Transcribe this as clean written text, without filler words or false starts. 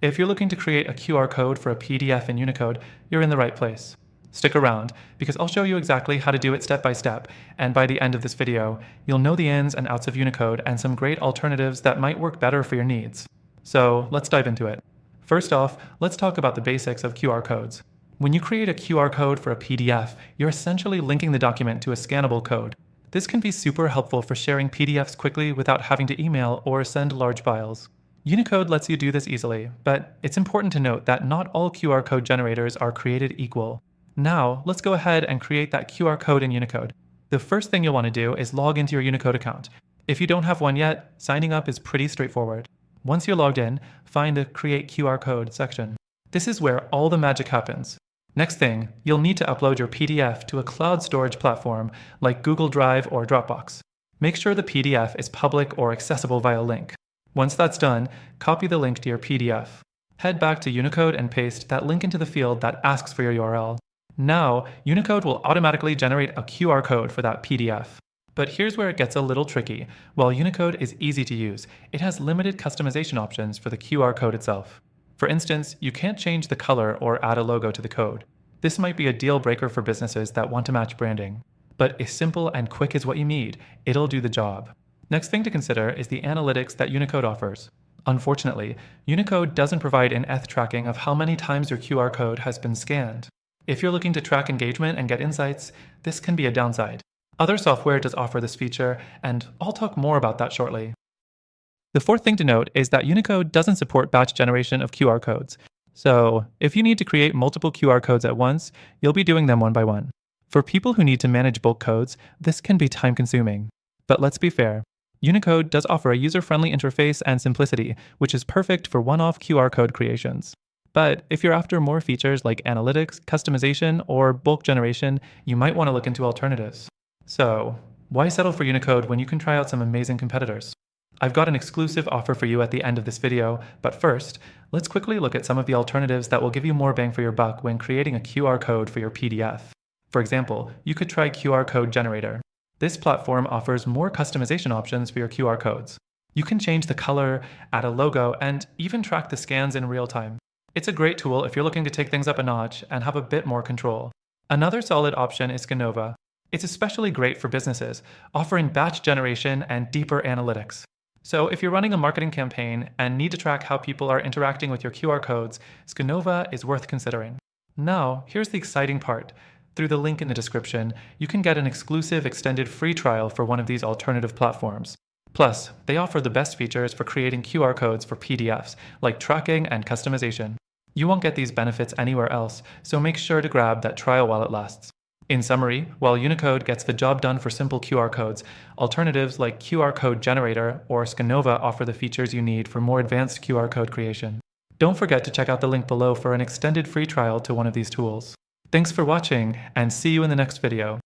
If you're looking to create a QR code for a PDF in Unicode, you're in the right place. Stick around, because I'll show you exactly how to do it step by step, and by the end of this video, you'll know the ins and outs of Unicode and some great alternatives that might work better for your needs. So let's dive into it. First off, let's talk about the basics of QR codes. When you create a QR code for a PDF, you're essentially linking the document to a scannable code. This can be super helpful for sharing PDFs quickly without having to email or send large files. Unicode lets you do this easily, but it's important to note that not all QR code generators are created equal. Now, let's go ahead and create that QR code in Unicode. The first thing you'll want to do is log into your Unicode account. If you don't have one yet, signing up is pretty straightforward. Once you're logged in, find the Create QR Code section. This is where all the magic happens. Next thing, you'll need to upload your PDF to a cloud storage platform like Google Drive or Dropbox. Make sure the PDF is public or accessible via link. Once that's done, copy the link to your PDF. Head back to Unicode and paste that link into the field that asks for your URL. Now, Unicode will automatically generate a QR code for that PDF. But here's where it gets a little tricky. While Unicode is easy to use, it has limited customization options for the QR code itself. For instance, you can't change the color or add a logo to the code. This might be a deal breaker for businesses that want to match branding. But if simple and quick is what you need, it'll do the job. Next thing to consider is the analytics that Unicode offers. Unfortunately, Unicode doesn't provide an ETH tracking of how many times your QR code has been scanned. If you're looking to track engagement and get insights, this can be a downside. Other software does offer this feature, and I'll talk more about that shortly. The fourth thing to note is that Unicode doesn't support batch generation of QR codes. So, if you need to create multiple QR codes at once, you'll be doing them one by one. For people who need to manage bulk codes, this can be time-consuming. But let's be fair. Unicode does offer a user-friendly interface and simplicity, which is perfect for one-off QR code creations. But if you're after more features like analytics, customization, or bulk generation, you might want to look into alternatives. So, why settle for Unicode when you can try out some amazing competitors? I've got an exclusive offer for you at the end of this video, but first, let's quickly look at some of the alternatives that will give you more bang for your buck when creating a QR code for your PDF. For example, you could try QR Code Generator. This platform offers more customization options for your QR codes. You can change the color, add a logo, and even track the scans in real time. It's a great tool if you're looking to take things up a notch and have a bit more control. Another solid option is Scanova. It's especially great for businesses, offering batch generation and deeper analytics. So if you're running a marketing campaign and need to track how people are interacting with your QR codes, Scanova is worth considering. Now, here's the exciting part. Through the link in the description, you can get an exclusive extended free trial for one of these alternative platforms. Plus, they offer the best features for creating QR codes for PDFs, like tracking and customization. You won't get these benefits anywhere else, so make sure to grab that trial while it lasts. In summary, while Unicode gets the job done for simple QR codes, alternatives like QR Code Generator or Scanova offer the features you need for more advanced QR code creation. Don't forget to check out the link below for an extended free trial to one of these tools. Thanks for watching, and see you in the next video.